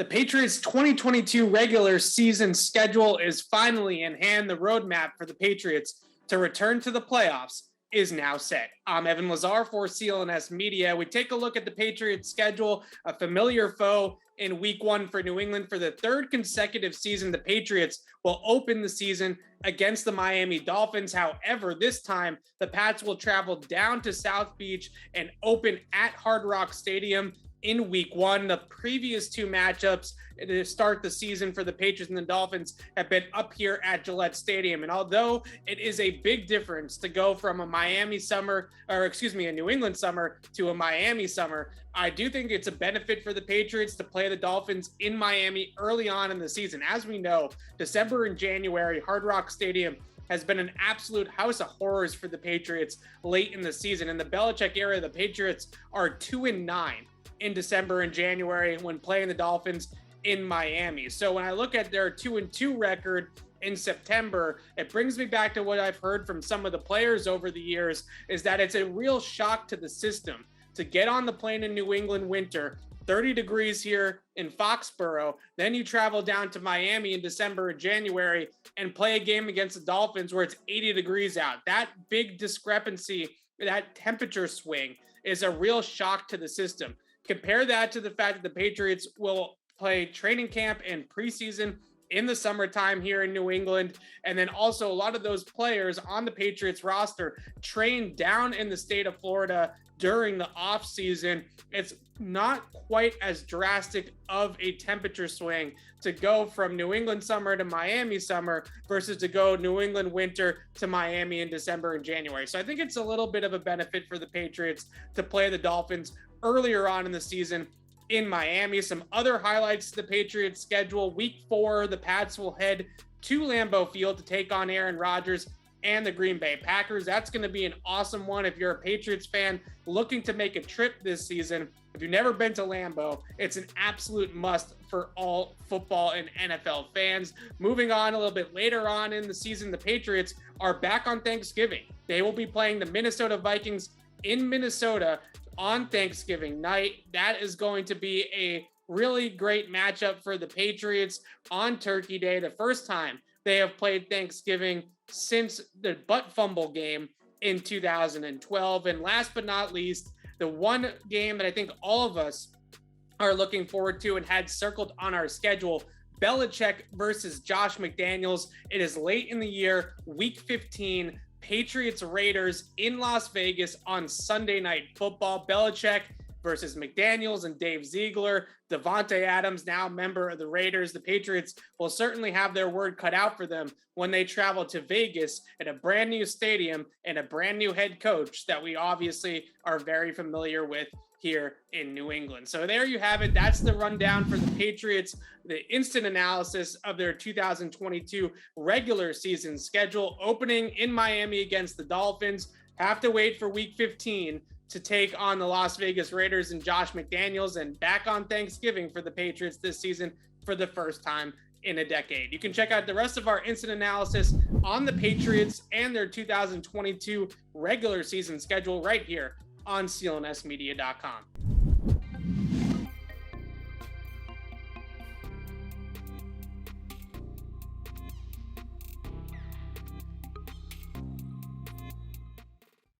The Patriots' 2022 regular season schedule is finally in hand. The roadmap for the Patriots to return to the playoffs is now set. I'm Evan Lazar for CLNS Media. We take a look at the Patriots' schedule, a familiar foe in week one for New England. For the third consecutive season, the Patriots will open the season against the Miami Dolphins. However, this time the Pats will travel down to South Beach and open at Hard Rock Stadium in week one. The previous two matchups to start the season for the Patriots and the Dolphins have been up here at Gillette Stadium. And although it is a big difference to go from a New England summer to a Miami summer, I do think it's a benefit for the Patriots to play the Dolphins in Miami early on in the season. As we know, December and January, Hard Rock Stadium has been an absolute house of horrors for the Patriots late in the season. In the Belichick era, the Patriots are 2-9 in December and January when playing the Dolphins in Miami. So when I look at their 2-2 record in September, it brings me back to what I've heard from some of the players over the years, is that it's a real shock to the system to get on the plane in New England winter, 30 degrees here in Foxborough. Then you travel down to Miami in December and January and play a game against the Dolphins where it's 80 degrees out. That big discrepancy, that temperature swing is a real shock to the system. Compare that to the fact that the Patriots will play training camp and preseason in the summertime here in New England. And then also a lot of those players on the Patriots roster train down in the state of Florida during the off season. It's not quite as drastic of a temperature swing to go from New England summer to Miami summer versus to go New England winter to Miami in December and January. So I think it's a little bit of a benefit for the Patriots to play the Dolphins earlier on in the season in Miami. Some other highlights to the Patriots schedule. Week 4, the Pats will head to Lambeau Field to take on Aaron Rodgers and the Green Bay Packers. That's going to be an awesome one if you're a Patriots fan looking to make a trip this season. If you've never been to Lambeau, it's an absolute must for all football and NFL fans. Moving on a little bit later on in the season, the Patriots are back on Thanksgiving. They will be playing the Minnesota Vikings in Minnesota on Thanksgiving night. That is going to be a really great matchup for the Patriots on Turkey Day, the first time they have played Thanksgiving since the Butt Fumble Game in 2012. And last but not least, the one game that I think all of us are looking forward to and had circled on our schedule, Belichick versus Josh McDaniels. It is late in the year, week 15, Patriots Raiders in Las Vegas on Sunday Night Football. Belichick versus McDaniels and Dave Ziegler. Devontae Adams, now a member of the Raiders. The Patriots will certainly have their word cut out for them when they travel to Vegas at a brand new stadium and a brand new head coach that we obviously are very familiar with here in New England. So there you have it. That's the rundown for the Patriots, the instant analysis of their 2022 regular season schedule, opening in Miami against the Dolphins. Have to wait for week 15 to take on the Las Vegas Raiders and Josh McDaniels, and back on Thanksgiving for the Patriots this season for the first time in a decade. You can check out the rest of our instant analysis on the Patriots and their 2022 regular season schedule right here on CLNSmedia.com.